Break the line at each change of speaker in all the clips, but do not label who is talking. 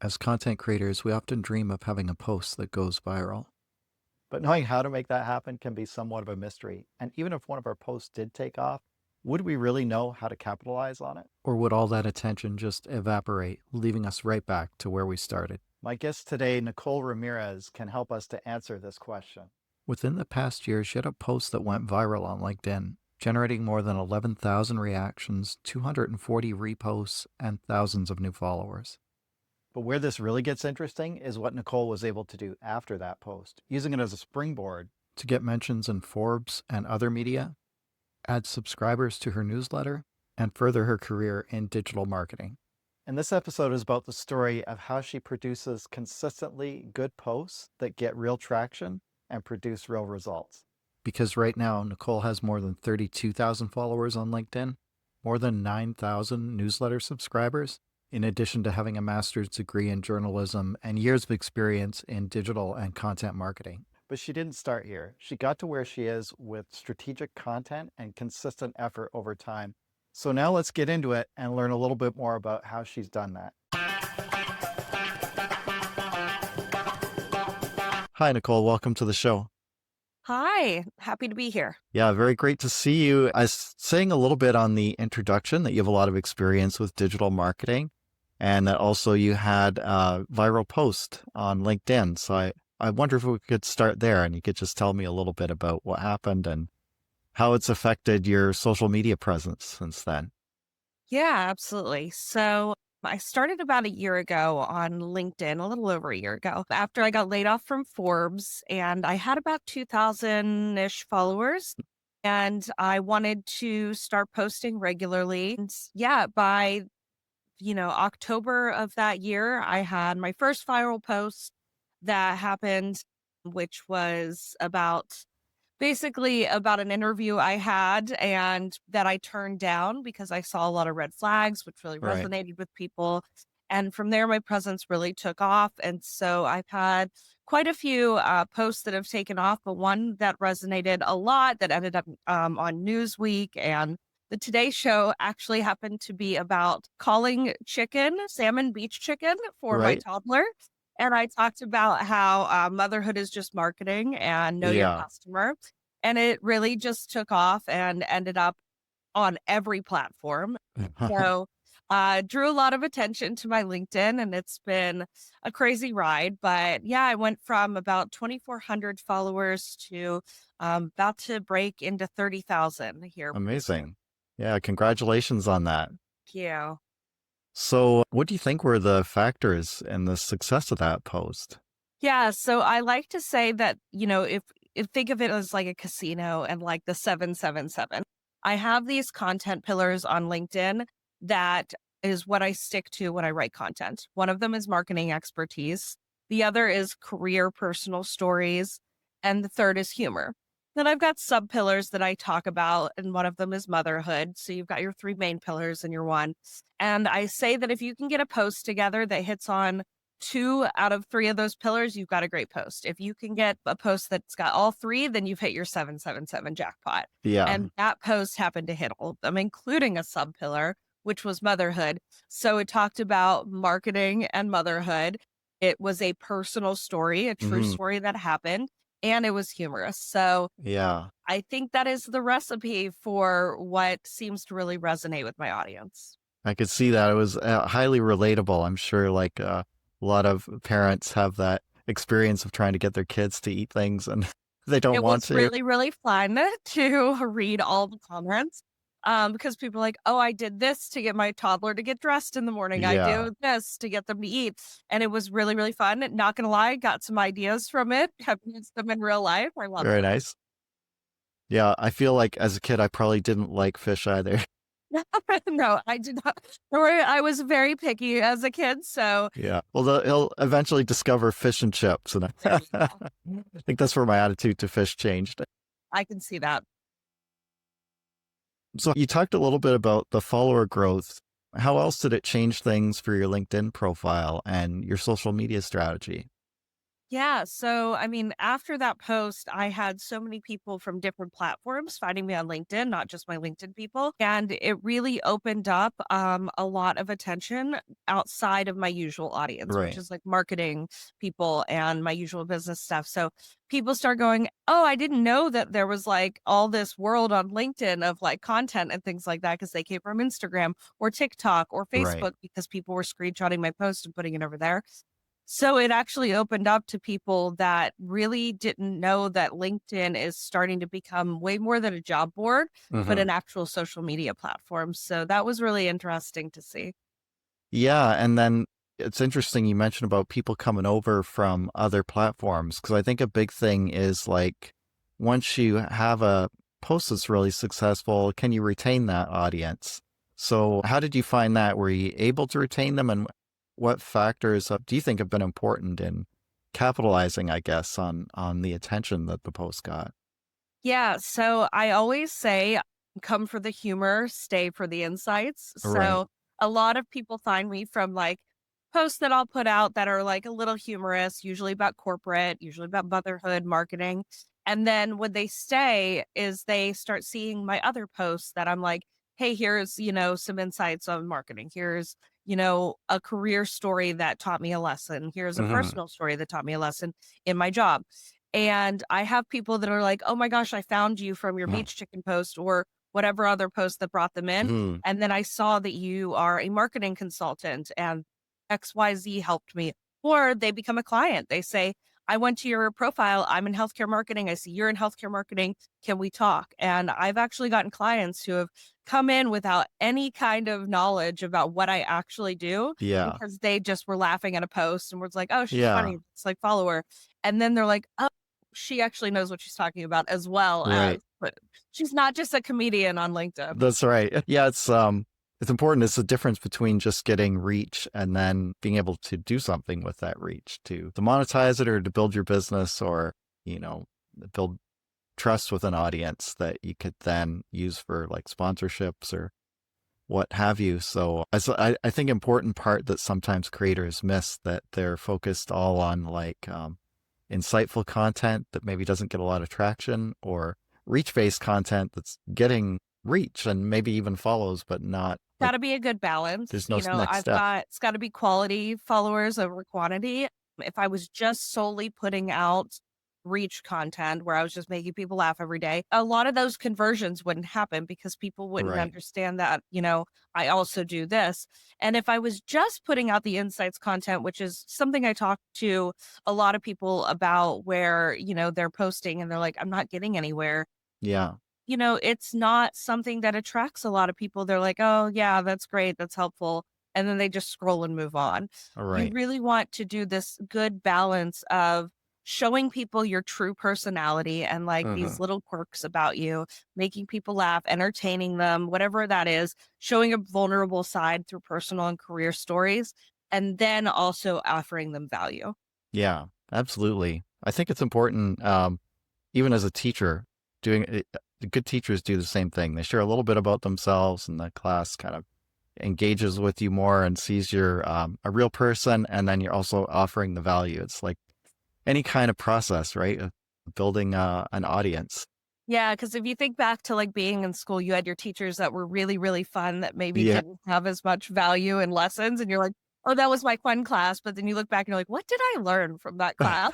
As content creators, we often dream of having a post that goes viral.
But knowing how to make that happen can be somewhat of a mystery. And even if one of our posts did take off, would we really know how to capitalize on it?
Or would all that attention just evaporate, leaving us right back to where we started?
My guest today, Nicole Ramirez, can help us to answer this question.
Within the past year, she had a post that went viral on LinkedIn, generating more than 11,000 reactions, 240 reposts, and thousands of new followers.
But where this really gets interesting is what Nicole was able to do after that post, using it as a springboard.
To get mentions in Forbes and other media, add subscribers to her newsletter, and further her career in digital marketing.
And this episode is about the story of how she produces consistently good posts that get real traction and produce real results.
Because right now, Nicole has more than 32,000 followers on LinkedIn, more than 9,000 newsletter subscribers, in addition to having a master's degree in journalism and years of experience in digital and content marketing.
But she didn't start here. She got to where she is with strategic content and consistent effort over time. So now let's get into it and learn a little bit more about how she's done that.
Hi, Nicole. Welcome to the show.
Hi, happy to be here.
Yeah, very great to see you. I was saying a little bit on the introduction that you have a lot of experience with digital marketing and that also you had a viral post on LinkedIn. So I wonder if we could start there and you could just tell me a little bit about what happened and how it's affected your social media presence since then.
Yeah, absolutely. So I started about a year ago on LinkedIn, a little over a year ago, after I got laid off from Forbes, and I had about 2,000 ish followers. And I wanted to start posting regularly. And yeah, by October of that year, I had my first viral post that happened, which was basically about an interview I had and that I turned down because I saw a lot of red flags, which really
Right.
resonated with people. And from there, my presence really took off. And so I've had quite a few posts that have taken off, but one that resonated a lot that ended up on Newsweek and the Today Show actually happened to be about calling chicken, salmon beach chicken for my
Right.
toddler. And I talked about how motherhood is just marketing and know your
Yeah.
customer. And it really just took off and ended up on every platform. So drew a lot of attention to my LinkedIn and it's been a crazy ride. But yeah, I went from about 2,400 followers to about to break into 30,000 here.
Amazing. Yeah. Congratulations on that.
Thank you.
So, what do you think were the factors in the success of that post?
Yeah, so I like to say that, if think of it as like a casino and like the 777. I have these content pillars on LinkedIn that is what I stick to when I write content. One of them is marketing expertise, the other is career personal stories, and the third is humor. Then I've got sub pillars that I talk about, and one of them is motherhood. So you've got your three main pillars in your one. And I say that if you can get a post together that hits on two out of three of those pillars, you've got a great post. If you can get a post that's got all three, then you've hit your 777 jackpot.
Yeah.
And that post happened to hit all of them, including a sub pillar, which was motherhood. So it talked about marketing and motherhood. It was a personal story, a true
Mhm.
story that happened, and it was humorous. So
Yeah.
I think that is the recipe for what seems to really resonate with my audience.
I could see that. It was highly relatable. I'm sure a lot of parents have that experience of trying to get their kids to eat things and they don't
It
want
was
to.
really, really fun to read all the comments, because people are like, "Oh, I did this to get my toddler to get dressed in the morning. I
Yeah.
do this to get them to eat." And it was really, really fun. Not gonna lie, got some ideas from it, have used them in real life. I love
Very
them.
nice. Yeah. I feel like as a kid, I probably didn't like fish either.
No, I did not. Don't worry, I was very picky as a kid, so
Yeah. Well, he'll eventually discover fish and chips. And
there
I
you go.
think that's where my attitude to fish changed.
I can see that.
So you talked a little bit about the follower growth. How else did it change things for your LinkedIn profile and your social media strategy?
Yeah. So, I mean, after that post, I had so many people from different platforms finding me on LinkedIn, not just my LinkedIn people. And it really opened up a lot of attention outside of my usual audience, which
Right.
is like marketing people and my usual business stuff. So people start going, oh, I didn't know that there was like all this world on LinkedIn of like content and things like that because they came from Instagram or TikTok or
Right.
Facebook because people were screenshotting my post and putting it over there. So it actually opened up to people that really didn't know that LinkedIn is starting to become way more than a job board, but
Hmm.
an actual social media platform. So that was really interesting to see.
Yeah. And then it's interesting you mentioned about people coming over from other platforms, because I think a big thing is like once you have a post that's really successful, can you retain that audience? So, how did you find that? Were you able to retain them? And what factors do you think have been important in capitalizing, I guess, on the attention that the post got?
Yeah, so I always say come for the humor, stay for the insights.
Right.
So a lot of people find me from like posts that I'll put out that are like a little humorous, usually about corporate, usually about motherhood, marketing. And then when they stay is they start seeing my other posts that I'm like, hey, here's, some insights on marketing. Here's, a career story that taught me a lesson. Here's a
Hmm.
personal story that taught me a lesson in my job. And I have people that are like, "Oh my gosh, I found you from your beach chicken post or whatever other post that brought them in.
Hmm.
And then I saw that you are a marketing consultant and XYZ helped me." Or they become a client. They say, I went to your profile. I'm in healthcare marketing. I see you're in healthcare marketing. Can we talk? And I've actually gotten clients who have come in without any kind of knowledge about what I actually do
Yeah.
because they just were laughing at a post and was like, oh, she's
Yeah.
funny. It's like follow her. And then they're like, oh, she actually knows what she's talking about as well as
Right.
but she's not just a comedian on LinkedIn.
That's right. Yeah, it's important. It's the difference between just getting reach and then being able to do something with that reach to monetize it or to build your business or, you know, build trust with an audience that you could then use for like sponsorships or what have you. So I think important part that sometimes creators miss that they're focused all on like insightful content that maybe doesn't get a lot of traction or reach-based content that's getting reach and maybe even follows, but not like
Gotta be a good balance.
there's no next
I've
step.
got it's gotta be quality followers over quantity. If I was just solely putting out reach content where I was just making people laugh every day, a lot of those conversions wouldn't happen because people wouldn't
Right.
understand that, I also do this. And if I was just putting out the insights content, which is something I talk to a lot of people about where, they're posting and they're like, I'm not getting anywhere.
Yeah.
It's not something that attracts a lot of people. They're like, "Oh, yeah, that's great. That's helpful." And then they just scroll and move on.
All
You
right.
really want to do this good balance of showing people your true personality and like
Hmm.
these little quirks about you, making people laugh, entertaining them, whatever that is, showing a vulnerable side through personal and career stories, and then also offering them value.
Yeah, absolutely. I think it's important, even as a teacher, doing it, the good teachers do the same thing. They share a little bit about themselves, and the class kind of engages with you more and sees you're a real person, and then you're also offering the value. It's like any kind of process, right? Of building an audience.
Yeah, because if you think back to, like, being in school, you had your teachers that were really, really fun that maybe
Yeah.
didn't have as much value in lessons, and you're like, "Oh, that was my fun class," but then you look back and you're like, "What did I learn from that class?"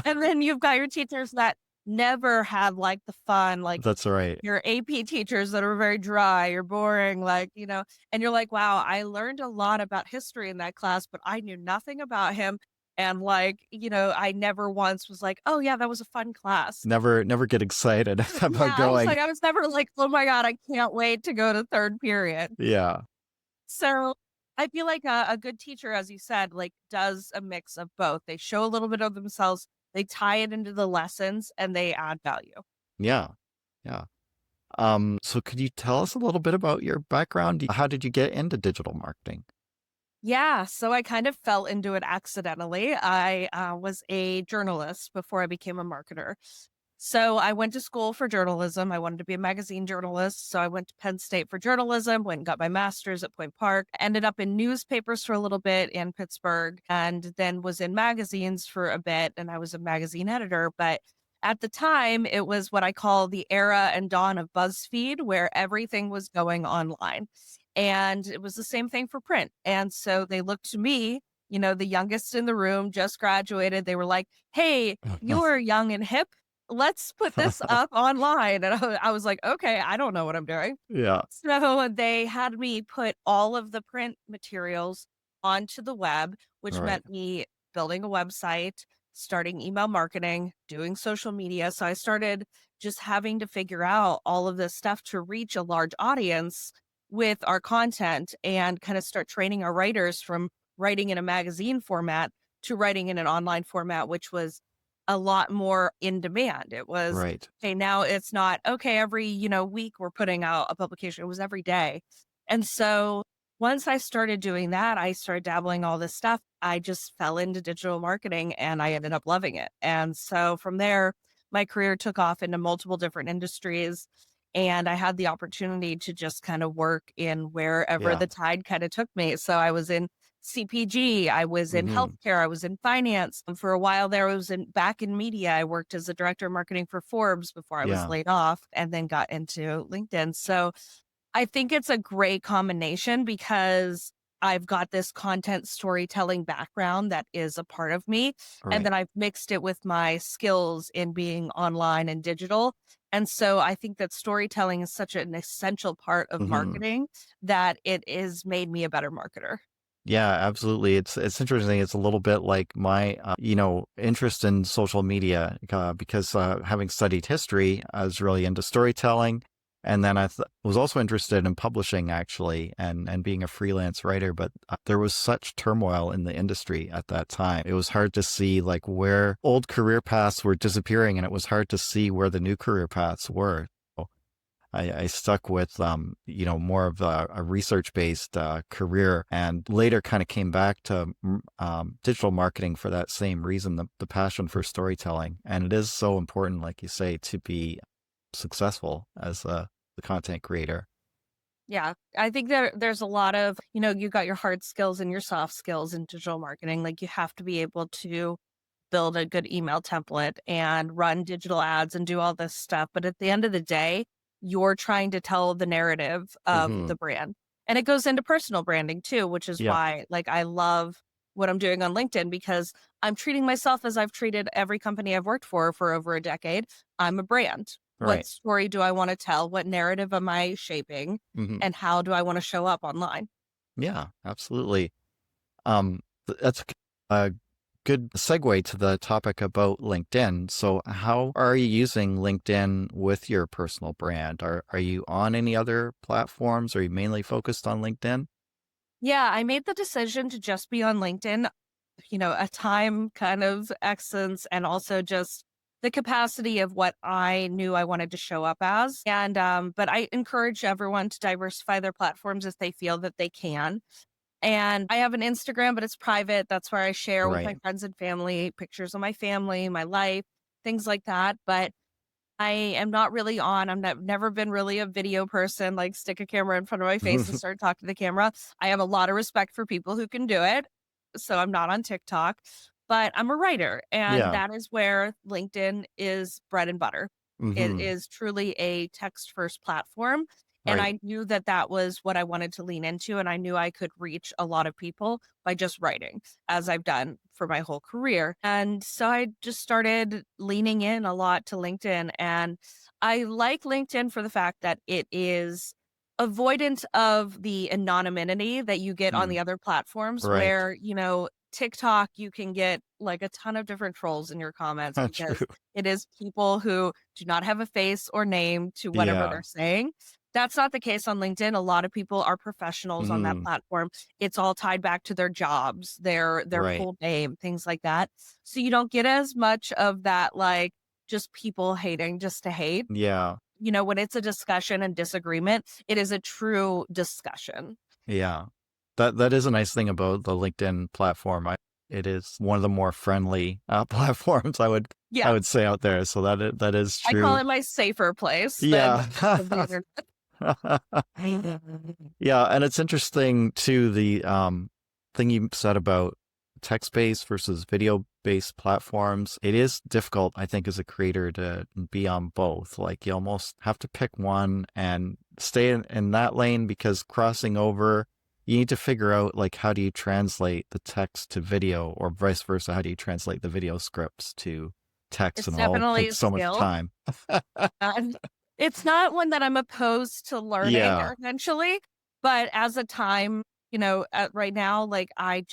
And then you've got your teachers that never had, like, the fun, like,
That's right.
your AP teachers that are very dry or boring, like, and you're like, "Wow, I learned a lot about history in that class, but I knew nothing about him." And, like, I never once was like, "Oh, yeah, that was a fun class."
Never get excited
Yeah,
about
I was
going.
like I was never like, "Oh my god, I can't wait to go to 3rd period."
Yeah.
So, I feel like a good teacher, as you said, like, does a mix of both. They show a little bit of themselves, they tie it into the lessons, and they add value.
Yeah. Yeah. So could you tell us a little bit about your background? How did you get into digital marketing?
Yeah, so I kind of fell into it accidentally. I was a journalist before I became a marketer. So I went to school for journalism. I wanted to be a magazine journalist. So I went to Penn State for journalism, went and got my master's at Point Park, ended up in newspapers for a little bit in Pittsburgh, and then was in magazines for a bit. And I was a magazine editor. But at the time, it was what I call the era and dawn of BuzzFeed, where everything was going online. And it was the same thing for print. And so they looked to me, the youngest in the room, just graduated. They were like, hey, you're young and hip, let's put this up online. And I was like, okay, I don't know what I'm doing.
Yeah.
So they had me put all of the print materials onto the web, which
Right.
meant me building a website, starting email marketing, doing social media. So I started just having to figure out all of this stuff to reach a large audience with our content and kind of start training our writers from writing in a magazine format to writing in an online format, which was a lot more in demand. It was,
Right.
hey, now it's not, okay, every, week we're putting out a publication. It was every day. And so once I started doing that, I started dabbling all this stuff. I just fell into digital marketing and I ended up loving it. And so from there, my career took off into multiple different industries. And I had the opportunity to just kind of work in wherever
Yeah.
the tide kind of took me. So I was in CPG, I was in
Hmm.
healthcare, I was in finance. And for a while there, I was back in media. I worked as a director of marketing for Forbes before I was
Yeah.
laid off and then got into LinkedIn. So I think it's a great combination because I've got this content storytelling background that is a part of me. And
Right.
then I've mixed it with my skills in being online and digital. And so I think that storytelling is such an essential part of
Hmm.
marketing that it is made me a better marketer.
Yeah, absolutely. It's interesting. It's a little bit like my interest in social media because having studied history, I was really into storytelling, and then was also interested in publishing actually, and being a freelance writer. But there was such turmoil in the industry at that time. It was hard to see like where old career paths were disappearing, and it was hard to see where the new career paths were. I stuck with, more of a research-based career, and later kind of came back to digital marketing for that same reason, the passion for storytelling. And it is so important, like you say, to be successful as the content creator.
Yeah, I think there's a lot of, you got your hard skills and your soft skills in digital marketing. Like you have to be able to build a good email template and run digital ads and do all this stuff. But at the end of the day, you're trying to tell the narrative of
Hmm.
the brand. And it goes into personal branding too, which is
Yeah,
why like I love what I'm doing on LinkedIn because I'm treating myself as I've treated every company I've worked for over a decade. I'm a brand. What
right.
story do I want to tell? What narrative am I shaping?
Hmm.
And how do I want to show up online?
Yeah, absolutely. That's a good segue to the topic about LinkedIn. So, how are you using LinkedIn with your personal brand? Are you on any other platforms? Are you mainly focused on LinkedIn?
Yeah, I made the decision to just be on LinkedIn, a time kind of essence and also just the capacity of what I knew I wanted to show up as. And but I encourage everyone to diversify their platforms if they feel that they can. And I have an Instagram, but it's private. That's where I share with my
Right.
friends and family pictures of my family, my life, things like that. But I am not really on. Never been really a video person, like stick a camera in front of my face and start talking to the camera. I have a lot of respect for people who can do it. So I'm not on TikTok, but I'm a writer. And
Yeah.
that is where LinkedIn is bread and butter. It
Hmm.
is truly a text first platform. And
Right.
I knew that that was what I wanted to lean into. And I knew I could reach a lot of people by just writing, as I've done for my whole career. And so I just started leaning in a lot to LinkedIn. And I like LinkedIn for the fact that it is avoidant of the anonymity that you get on
Mm.
the other platforms
Right.
where, TikTok, you can get like a ton of different trolls in your comments because
True.
it is people who do not have a face or name to whatever
Yeah.
they're saying. That's not the case on LinkedIn. A lot of people are professionals on that
Hmm.
platform. It's all tied back to their jobs, their
Right.
full name, things like that. So you don't get as much of that like just people hating just to hate.
Yeah.
When it's a discussion and disagreement, it is a true discussion.
Yeah. That is a nice thing about the LinkedIn platform. it is one of the more friendly platforms I
Yeah,
would say out there. So that is
I call
true.
it my safer place than
Yeah.
the internet.
Yeah, and it's interesting too, the thing you said about text-based versus video-based platforms. It is difficult, I think, as a creator to be on both. Like you almost have to pick one and stay in that lane, because crossing over, you need to figure out like how do you translate the text to video, or vice versa, how do you translate the video scripts to text,
It's
and it all
definitely a
takes so much
skill.
time.
And it's not one that I'm opposed to learning
Yeah,
eventually, but as a time, right now, like I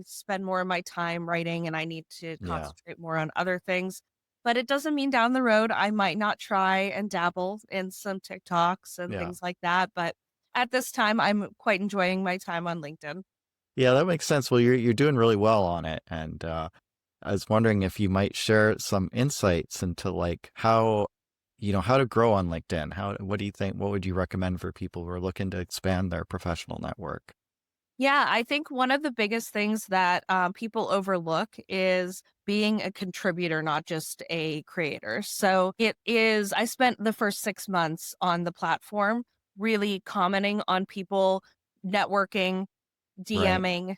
spend more of my time writing and I need to
yeah,
concentrate more on other things. But it doesn't mean down the road I might not try and dabble in some TikToks and
yeah.
things like that. But at this time, I'm quite enjoying my time on LinkedIn.
Yeah, that makes sense. Well, you're doing really well on it, and I was wondering if you might share some insights into like how, how to grow on LinkedIn. What do you think? What would you recommend for people who are looking to expand their professional network?
Yeah, I think one of the biggest things that people overlook is being a contributor, not just a creator. So I spent the first 6 months on the platform really commenting on people, networking,
Right,
DMing,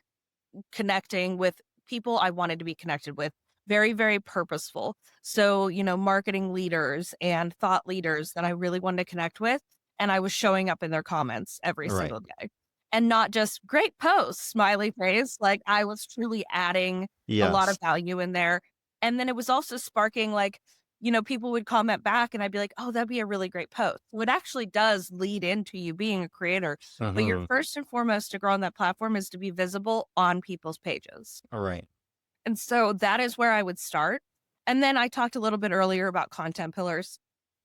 connecting with people I wanted to be connected with. Very, very purposeful. So, marketing leaders and thought leaders that I really wanted to connect with. And I was showing up in their comments every
right.
single day. And not just great posts, smiley face. Like I was truly adding a lot of
Yes.
value in there. And then it was also sparking like, people would comment back and I'd be like, oh, that'd be a really great post. So it actually does lead into you being a creator, but your
Mm-hmm.
first and foremost to grow on that platform is to be visible on people's pages.
All right.
And so that is where I would start. And then I talked a little bit earlier about content pillars,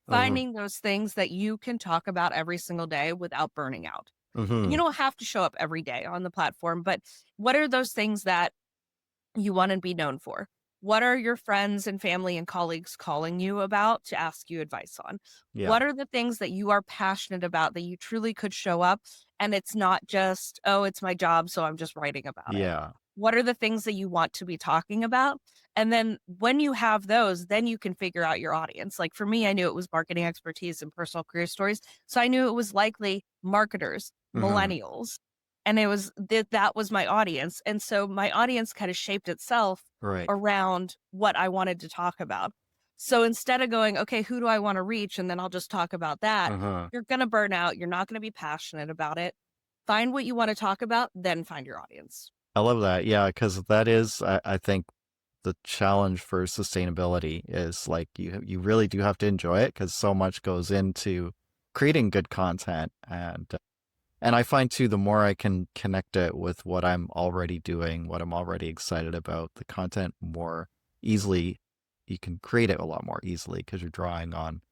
Mm-hmm.
finding those things that you can talk about every single day without burning out. And
Mm-hmm.
you don't have to show up every day on the platform, but what are those things that you want to be known for? What are your friends and family and colleagues calling you about to ask you advice on?
Yeah.
What are the things that you are passionate about that you truly could show up and it's not just, oh, it's my job, so I'm just writing about it?
Yeah.
What are the things that you want to be talking about? And then when you have those, then you can figure out your audience. Like for me, I knew it was marketing expertise and personal career stories. So I knew it was likely marketers,
Mm-hmm.
millennials, and it was that was my audience. And so my audience kind of shaped itself
Right.
around what I wanted to talk about. So instead of going, okay, who do I want to reach? And then I'll just talk about that,
Uh-huh.
you're going to burn out. You're not going to be passionate about it. Find what you want to talk about, then find your audience.
I love that. Yeah, because that is, I think, the challenge for sustainability is like you really do have to enjoy it, because so much goes into creating good content. And I find too, the more I can connect it with what I'm already doing, what I'm already excited about, the content more easily, you can create it a lot more easily, because you're drawing on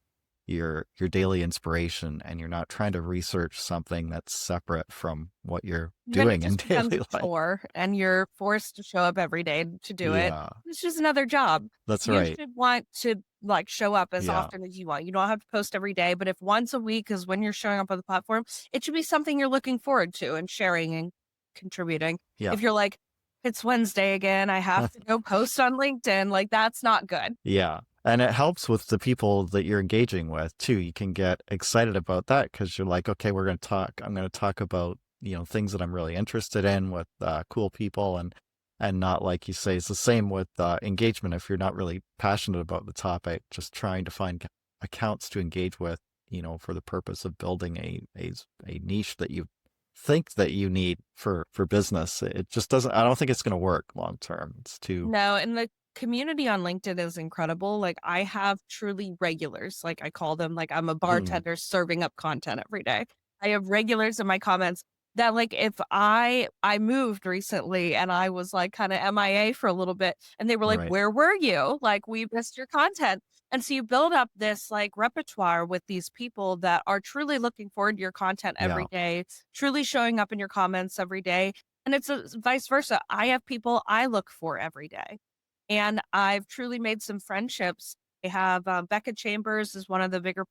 your daily inspiration, and you're not trying to research something that's separate from what you're
Then it
doing in
just becomes
daily
a
life.
chore and you're forced to show up every day to do it.
Yeah,
It's just another job.
that's
You
right.
should want to like show up as
Yeah,
often as you want. You don't have to post every day, but if once a week is when you're showing up on the platform, it should be something you're looking forward to and sharing and contributing.
yeah.
If you're like, it's Wednesday again, I have to go post on LinkedIn, like that's not good.
Yeah. And it helps with the people that you're engaging with too. You can get excited about that, because you're like, okay, we're going to talk. I'm going to talk about, things that I'm really interested in with cool people, and not, like you say, it's the same with engagement. If you're not really passionate about the topic, just trying to find accounts to engage with, for the purpose of building a niche that you think that you need for business. It just doesn't, I don't think it's going to work long term. It's too,
No, and the community on LinkedIn is incredible. Like I have truly regulars, like I call them, like I'm a
Mhm.
bartender serving up content every day. I have regulars in my comments that like if I moved recently and I was like kind of MIA for a little bit and they were like,
Right.
"Where were you? Like we missed your content." And so you build up this like repertoire with these people that are truly looking forward to your content every
Yeah.
day, truly showing up in your comments every day. And it's vice versa. I have people I look for every day. And I've truly made some friendships have Becca Chambers is one of the bigger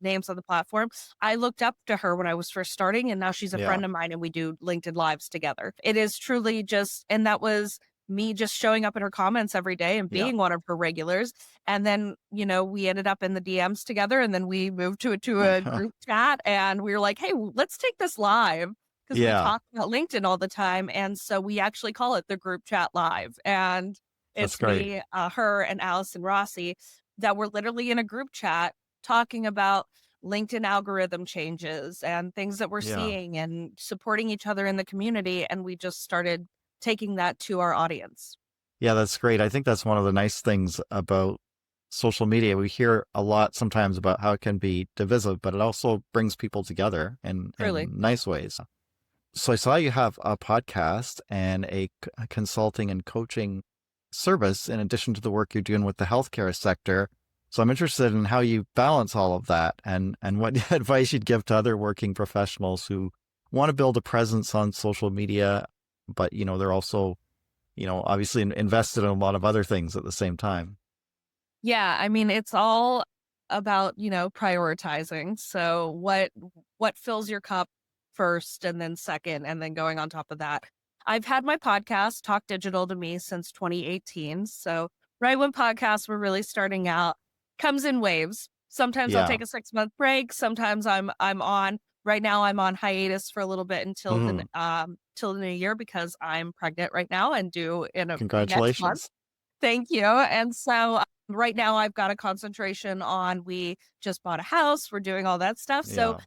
names on the platform. I looked up to her when I was first starting, and now she's a
Yeah.
friend of mine, and we do LinkedIn Lives together. It is truly just, and that was me just showing up in her comments every day and
Yeah.
being one of her regulars. And then, we ended up in the DMs together, and then we moved to a group chat, and we were like, hey, let's take this live because we
Yeah.
talk about LinkedIn all the time. And so we actually call it the group chat live. And
That's
it's
great.
me, her, and Allison Rossi that we're literally in a group chat talking about LinkedIn algorithm changes and things that we're
Yeah.
seeing and supporting each other in the community. And we just started taking that to our audience.
Yeah, that's great. I think that's one of the nice things about social media. We hear a lot sometimes about how it can be divisive, but it also brings people together
Truly.
in nice ways. So I saw you have a podcast and a consulting and coaching service in addition to the work you're doing with the healthcare sector. So I'm interested in how you balance all of that and what advice you'd give to other working professionals who want to build a presence on social media, but they're also, obviously invested in a lot of other things at the same time.
Yeah, I mean, it's all about, prioritizing. So what fills your cup first and then second and then going on top of that. I've had my podcast Talk Digital to Me since 2018. So right when podcasts were really starting out, comes in waves. Sometimes I'll
Yeah.
take a 6-month break, sometimes I'm on. Right now I'm on hiatus for a little bit until
Hmm.
till the new year because I'm pregnant right now and due in a next month.
Congratulations.
Thank you. And so right now I've got a concentration on we just bought a house, we're doing all that stuff. So
Yeah.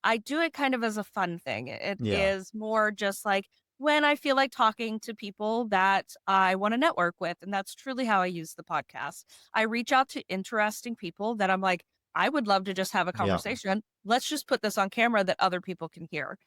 I do it kind of as a fun thing. It
Yeah.
is more just like when I feel like talking to people that I want to network with. And that's truly how I use the podcast. I reach out to interesting people that I'm like, I would love to just have a
Yeah.
conversation. Let's just put this on camera that other people can hear.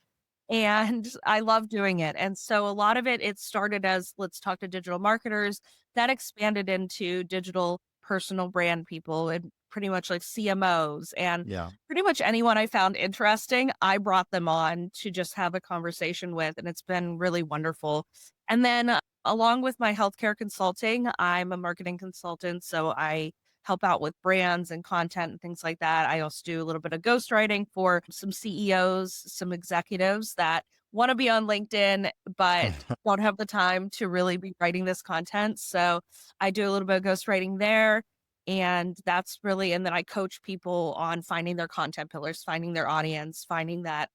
And I love doing it. And so a lot of it started as let's talk to digital marketers. That expanded into digital personal brand people and pretty much like CMOs and
Yeah.
pretty much anyone I found interesting, I brought them on to just have a conversation with. And it's been really wonderful. And then along with my healthcare consulting, I'm a marketing consultant. So I help out with brands and content and things like that. I also do a little bit of ghostwriting for some CEOs, some executives that want to be on LinkedIn, but don't have the time to really be writing this content. So I do a little bit of ghostwriting there. And that's really, and then I coach people on finding their content pillars, finding their audience, finding that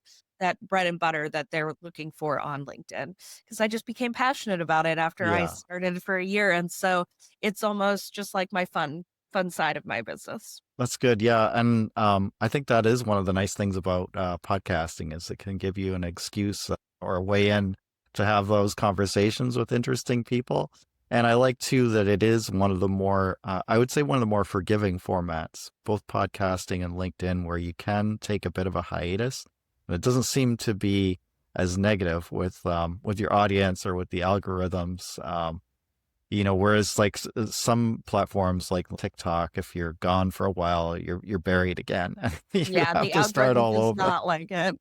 bread and butter that they're looking for on LinkedIn. Because I just became passionate about it after I
Yeah.
started for a year. And so it's almost just like my fun side of my business.
That's good. Yeah. And I think that is one of the nice things about podcasting is it can give you an excuse or a way in to have those conversations with interesting people. And I like too that it is one of the more, I would say one of the more forgiving formats, both podcasting and LinkedIn, where you can take a bit of a hiatus. And it doesn't seem to be as negative with your audience or with the algorithms. Whereas like some platforms like TikTok, if you're gone for a while, you're buried again. You
Yeah,
have
the
to start
algorithm
all
does
over.
not like it.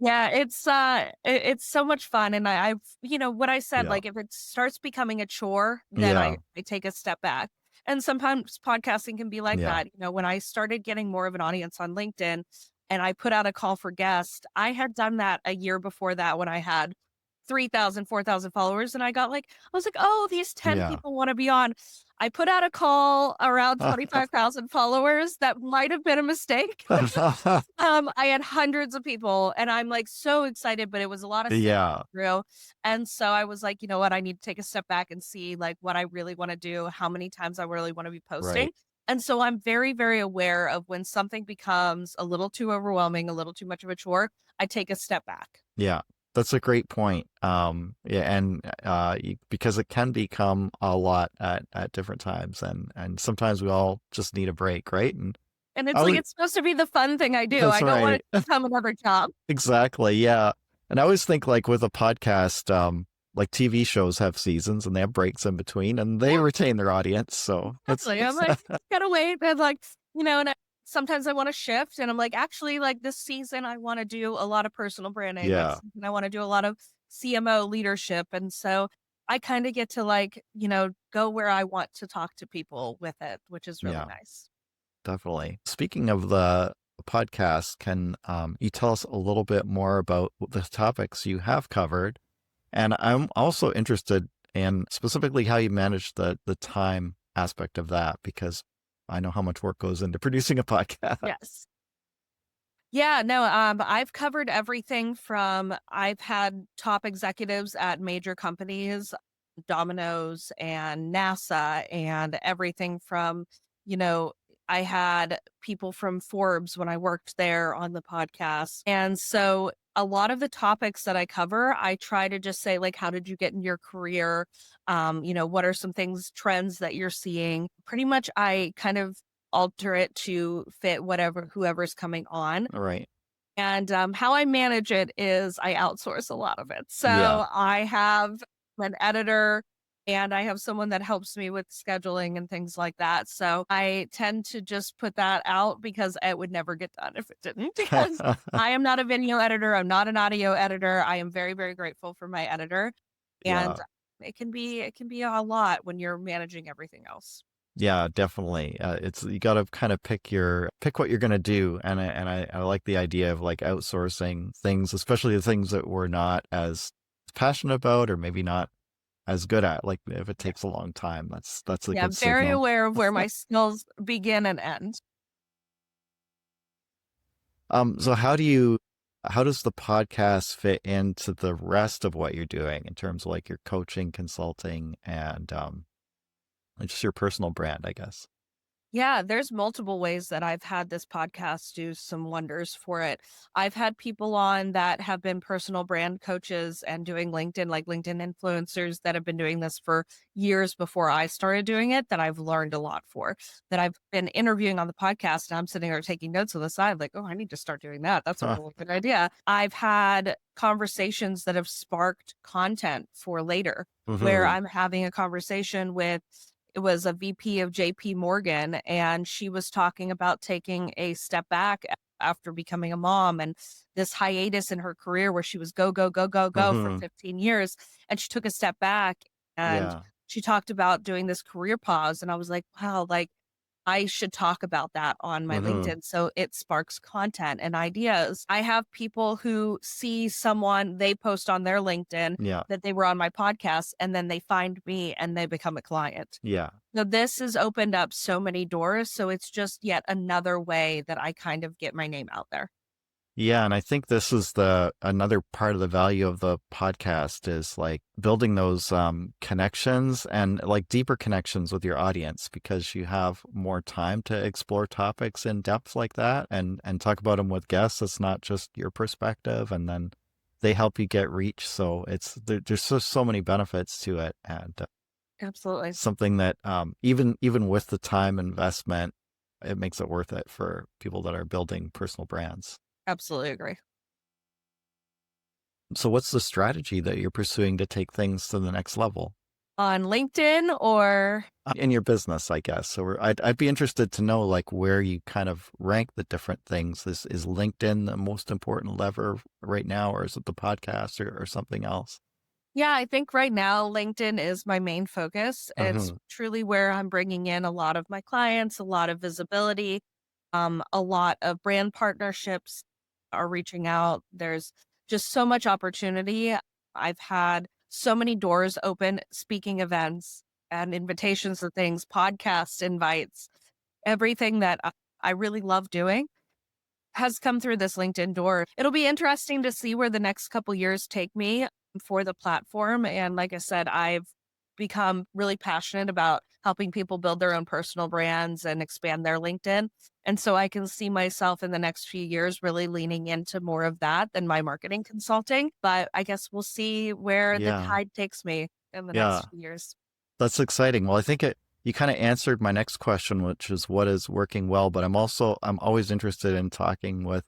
Yeah, it's so much fun, and I've what I said,
Yeah.
like, if it starts becoming a chore, then
Yeah.
I take a step back, and sometimes podcasting can be like
Yeah.
that. When I started getting more of an audience on LinkedIn and I put out a call for guests, I had done that a year before that when I had 3,000, 4,000 followers, and I was like, "Oh, these 10
Yeah.
people wanna be on." I put out a call around 25,000 followers, that might have been a mistake. I had hundreds of people and I'm like so excited, but it was a lot of sifting
Yeah.
through. And so I was like, you know what? I need to take a step back and see like what I really want to do, how many times I really want to be posting.
Right.
And so I'm very, very aware of when something becomes a little too overwhelming, a little too much of a chore, I take a step back.
Yeah. That's a great point. Yeah, and because it can become a lot at different times, and sometimes we all just need a break, right? And
And it's
I
like
was
it's supposed to be the fun thing I do.
that's
I don't want
right.
it to become another job.
Exactly. Yeah. And I always think like with a podcast, like TV shows have seasons and they have breaks in between and they
Yeah.
retain their audience. So
Exactly. I'm like, gotta wait. And like, and sometimes I want to shift and I'm like, actually, like this season, I want to do a lot of personal branding.
yeah.
And I want to do a lot of CMO leadership. And so I kind of get to like, go where I want to talk to people with it, which is really
Yeah,
nice.
definitely. Speaking of the podcast, can you tell us a little bit more about the topics you have covered? And I'm also interested in specifically how you manage the time aspect of that, because I know how much work goes into producing a podcast.
Yes. Yeah, no, I've covered everything from I've had top executives at major companies, Domino's and NASA, and everything from, you know, I had people from Forbes when I worked there on the podcast. And so a lot of the topics that I cover, I try to just say, like, how did you get in your career? What are some things, trends that you're seeing? Pretty much I kind of alter it to fit whoever's coming on.
Right.
And, how I manage it is I outsource a lot of it.
Yeah.
So I have an editor and I have someone that helps me with scheduling and things like that. So I tend to just put that out because it would never get done if it didn't. Because I am not a video editor. I'm not an audio editor. I am very, very grateful for my editor. And
Yeah.
it can be a lot when you're managing everything else.
Yeah, definitely. It's you got to kind of pick what you're going to do, and I like the idea of like outsourcing things, especially the things that we're not as passionate about or maybe not as good at. Like if it takes a long time, that's a
Yeah,
good
I'm very
signal.
aware of where my skills begin and end.
So how does the podcast fit into the rest of what you're doing in terms of like your coaching, consulting, and just your personal brand, I guess?
Yeah, there's multiple ways that I've had this podcast do some wonders for it. I've had people on that have been personal brand coaches and doing LinkedIn, like LinkedIn influencers that have been doing this for years before I started doing it, that I've learned a lot for, that I've been interviewing on the podcast. And I'm sitting there taking notes on the side, like, oh, I need to start doing that. That's a really good idea. I've had conversations that have sparked content for later, where
Hmm.
I'm having a conversation with it was a VP of JP Morgan, and she was talking about taking a step back after becoming a mom and this hiatus in her career where she was go, go, go, go, go for
Hmm.
15 years. And she took a step back and
Yeah.
she talked about doing this career pause. And I was like, wow, like I should talk about that on my
Hmm.
LinkedIn so it sparks content and ideas. I have people who see someone they post on their LinkedIn
Yeah.
that they were on my podcast and then they find me and they become a client.
Yeah.
So this has opened up so many doors. So it's just yet another way that I kind of get my name out there.
Yeah, and I think this is the another part of the value of the podcast is like building those connections and like deeper connections with your audience, because you have more time to explore topics in depth like that and talk about them with guests. It's not just your perspective, and then they help you get reach. So there's just so many benefits to it, and
Absolutely.
something that even with the time investment, it makes it worth it for people that are building personal brands.
Absolutely agree.
So what's the strategy that you're pursuing to take things to the next level
On LinkedIn or
in your business, I guess? So I'd be interested to know like where you kind of rank the different things. Is LinkedIn the most important lever right now, or is it the podcast or something else?
yeah, I think right now LinkedIn is my main focus. It's
Hmm.
truly where I'm bringing in a lot of my clients, a lot of visibility, a lot of brand partnerships are reaching out. There's just so much opportunity. I've had so many doors open, speaking events and invitations to things, podcast invites, everything that I really love doing has come through this LinkedIn door. It'll be interesting to see where the next couple years take me for the platform. And like I said, I've become really passionate about helping people build their own personal brands and expand their LinkedIn. And so I can see myself in the next few years really leaning into more of that than my marketing consulting. But I guess we'll see where the
Yeah,
tide takes me in the
yeah,
next few years.
that's exciting. Well, I think you kind of answered my next question, which is what is working well. But I'm always interested in talking with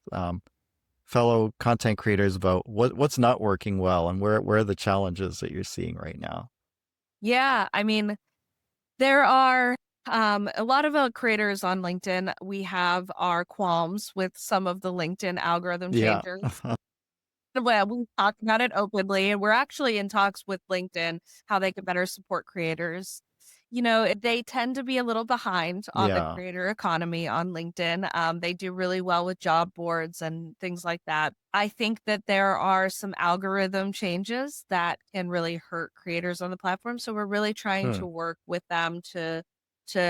fellow content creators about what's not working well and where are the challenges that you're seeing right now.
Yeah. I mean, there are a lot of creators on LinkedIn. We have our qualms with some of the LinkedIn algorithm
Yeah.
changes. Well, we talked about it openly, and we're actually in talks with LinkedIn how they can better support creators. They tend to be a little behind on the
Yeah.
creator economy on LinkedIn. They do really well with job boards and things like that. I think that there are some algorithm changes that can really hurt creators on the platform. So we're really trying
Hmm.
to work with them to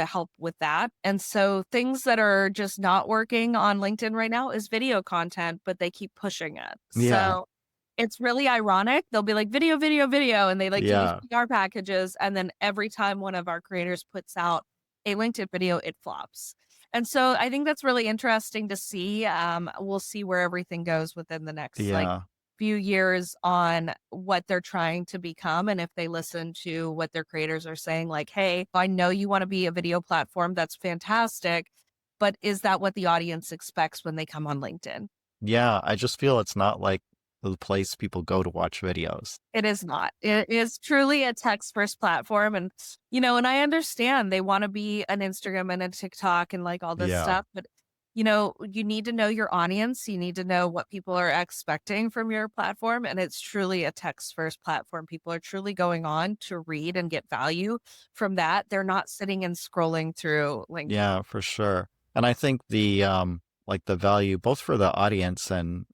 help with that. And so things that are just not working on LinkedIn right now is video content, but they keep pushing it.
Yeah.
So it's really ironic. They'll be like video, video, video, and they like give you
Yeah.
PR packages. And then every time one of our creators puts out a LinkedIn video, it flops. And so I think that's really interesting to see. We'll see where everything goes within the next
Yeah.
few years on what they're trying to become. And if they listen to what their creators are saying, like, hey, I know you want to be a video platform. That's fantastic. But is that what the audience expects when they come on LinkedIn?
Yeah. I just feel it's not like the place people go to watch videos.
It is not. It is truly a text first platform. And I understand they want to be an Instagram and a TikTok and like all this
Yeah.
stuff, but you need to know your audience. You need to know what people are expecting from your platform. And it's truly a text first platform. People are truly going on to read and get value from that. They're not sitting and scrolling through LinkedIn.
Yeah, for sure. And I think like the value both for the audience and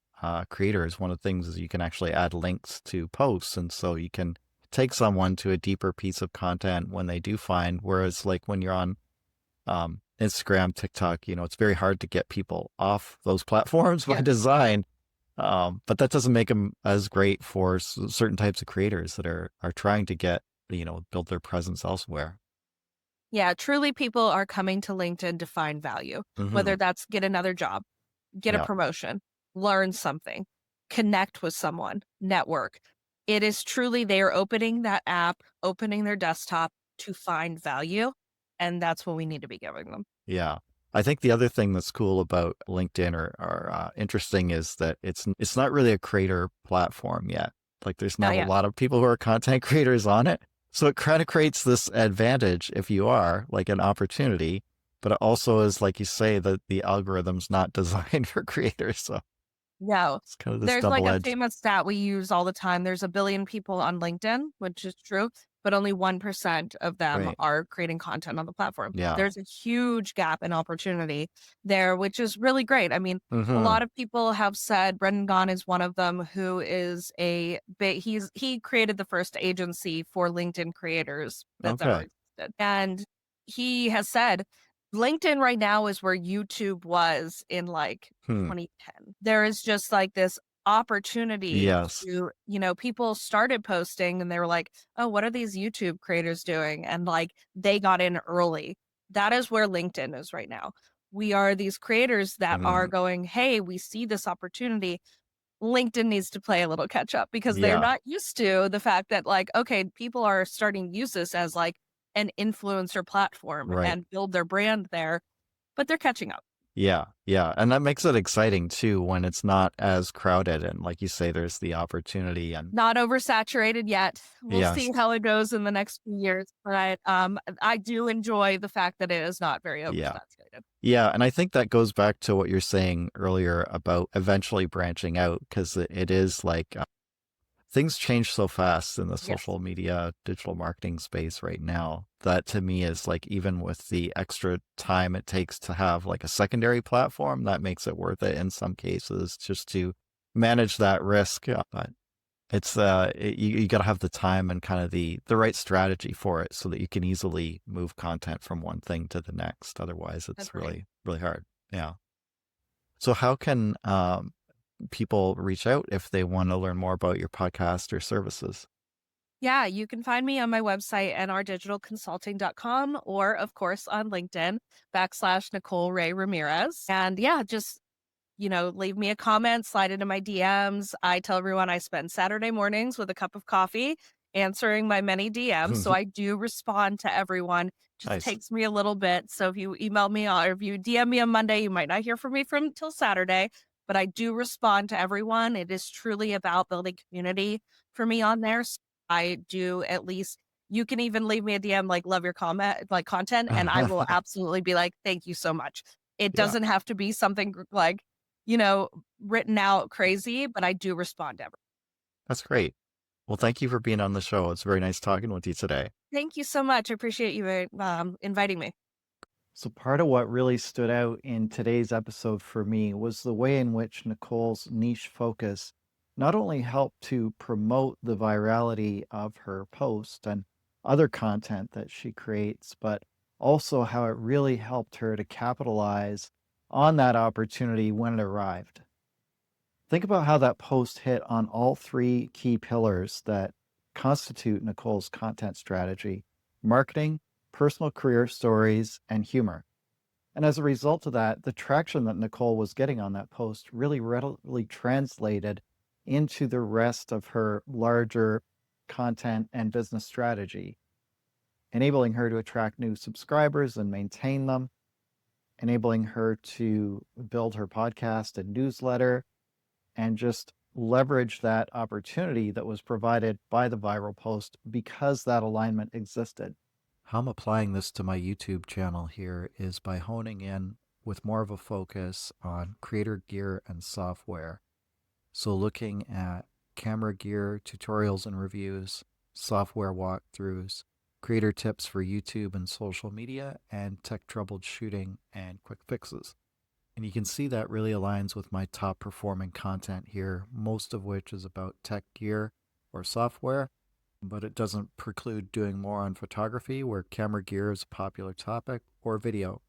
creators, one of the things is you can actually add links to posts. And so you can take someone to a deeper piece of content when they do find, whereas like when you're on Instagram, TikTok, it's very hard to get people off those platforms by
Yeah.
design. But that doesn't make them as great for certain types of creators that are trying to get, build their presence elsewhere.
Yeah. Truly, people are coming to LinkedIn to find value,
Hmm.
whether that's get another job, get a
Yeah.
promotion, learn something, connect with someone, network. It is truly they are opening that app, opening their desktop to find value. And that's what we need to be giving them.
Yeah. I think the other thing that's cool about LinkedIn or interesting is that it's not really a creator platform yet. Like there's
Not
not a
yet.
lot of people who are content creators on it. So it kind of creates this advantage if you are like an opportunity, but it also is like you say that the algorithm's not designed for creators. So
No.
it's kind of this
There's like
double
a
edged.
famous stat we use all the time. There's a billion people on LinkedIn, which is true, but only 1% of them
Right.
are creating content on the platform.
Yeah.
There's a huge gap in opportunity there, which is really great. I mean, a
Hmm.
lot of people have said Brendan Gaughan is one of them who is he created the first agency for LinkedIn creators that's ever
Okay.
existed. And he has said LinkedIn right now is where YouTube was in like
Hmm.
2010. There is just like this opportunity
Yes.
to, people started posting and they were like, oh, what are these YouTube creators doing? And like they got in early. That is where LinkedIn is right now. We are these creators that are
Hmm.
going, hey, we see this opportunity. LinkedIn needs to play a little catch up because they're
Yeah.
not used to the fact that, like, okay, people are starting to use this as like an influencer platform
Right.
and build their brand there, but they're catching up.
Yeah, yeah, and that makes it exciting too when it's not as crowded and like you say, there's the opportunity and
Not oversaturated yet. We'll
yes,
see how it goes in the next few years, but I do enjoy the fact that it is not very
yeah.
oversaturated.
Yeah, and I think that goes back to what you're saying earlier about eventually branching out because it is like things change so fast in the
Yes,
social media, digital marketing space right now. That to me is like even with the extra time it takes to have like a secondary platform, that makes it worth it in some cases just to manage that risk. But it's you got to have the time and kind of the right strategy for it so that you can easily move content from one thing to the next. Otherwise,
that's
it's
right.
really hard. Yeah. So how can people reach out if they want to learn more about your podcast or services?
Yeah, you can find me on my website, nrdigitalconsulting.com, or of course on LinkedIn, /Nicole Ray Ramirez. And yeah, just leave me a comment, slide into my DMs. I tell everyone I spend Saturday mornings with a cup of coffee answering my many DMs. So I do respond to everyone. Just
Nice.
takes me a little bit. So if you email me or if you DM me on Monday, you might not hear from me from till Saturday, but I do respond to everyone. It is truly about building community for me on there. So I do at least you can even leave me a DM like love your comment like content and I will absolutely be like, thank you so much. It
Yeah.
doesn't have to be something like written out crazy, but I do respond ever.
That's great. Well, thank you for being on the show. It's very nice talking with you today.
Thank you so much. I appreciate you inviting me.
So, part of what really stood out in today's episode for me was the way in which Nicole's niche focus not only helped to promote the virality of her post and other content that she creates, but also how it really helped her to capitalize on that opportunity when it arrived. Think about how that post hit on all three key pillars that constitute Nicole's content strategy: marketing, personal career stories, and humor. And as a result of that, the traction that Nicole was getting on that post really readily translated into the rest of her larger content and business strategy, enabling her to attract new subscribers and maintain them, enabling her to build her podcast and newsletter, and just leverage that opportunity that was provided by the viral post because that alignment existed.
How I'm applying this to my YouTube channel here is by honing in with more of a focus on creator gear and software. So looking at camera gear, tutorials and reviews, software walkthroughs, creator tips for YouTube and social media, and tech troubleshooting and quick fixes. And you can see that really aligns with my top performing content here, most of which is about tech gear or software, but it doesn't preclude doing more on photography, where camera gear is a popular topic, or video,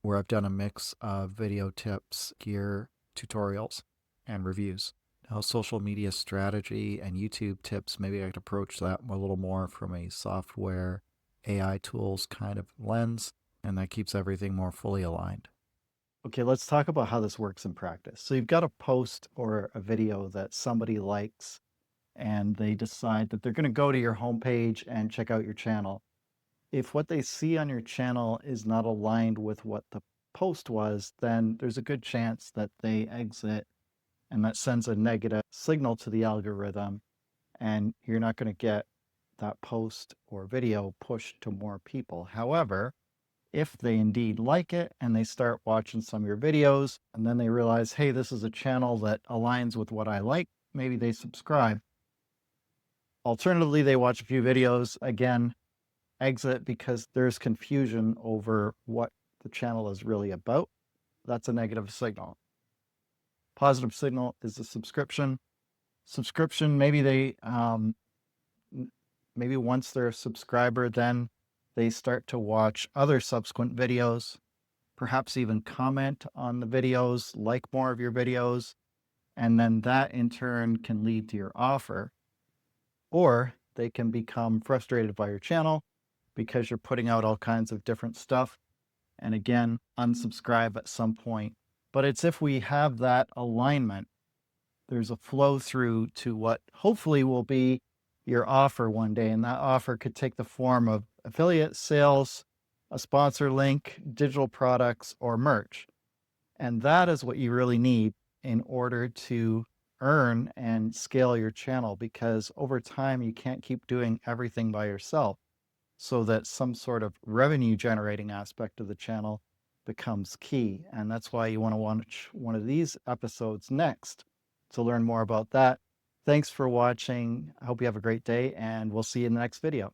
where I've done a mix of video tips, gear, tutorials, and reviews. Now, social media strategy and YouTube tips, maybe I'd approach that a little more from a software, AI tools kind of lens, and that keeps everything more fully aligned.
Okay, let's talk about how this works in practice. So you've got a post or a video that somebody likes, and they decide that they're going to go to your homepage and check out your channel. If what they see on your channel is not aligned with what the post was, then there's a good chance that they exit, and that sends a negative signal to the algorithm, and you're not going to get that post or video pushed to more people. However, if they indeed like it and they start watching some of your videos and then they realize, hey, this is a channel that aligns with what I like, maybe they subscribe. Alternatively, they watch a few videos, again, exit because there's confusion over what the channel is really about. That's a negative signal. Positive signal is a subscription. Subscription, maybe once they're a subscriber, then they start to watch other subsequent videos, perhaps even comment on the videos, like more of your videos, and then that in turn can lead to your offer. Or they can become frustrated by your channel because you're putting out all kinds of different stuff, and again, unsubscribe at some point. But it's if we have that alignment, there's a flow through to what hopefully will be your offer one day. And that offer could take the form of affiliate sales, a sponsor link, digital products, or merch. And that is what you really need in order to earn and scale your channel, because over time you can't keep doing everything by yourself, so that some sort of revenue generating aspect of the channel becomes key. And that's why you want to watch one of these episodes next to learn more about that. Thanks for watching. I hope you have a great day, and we'll see you in the next video.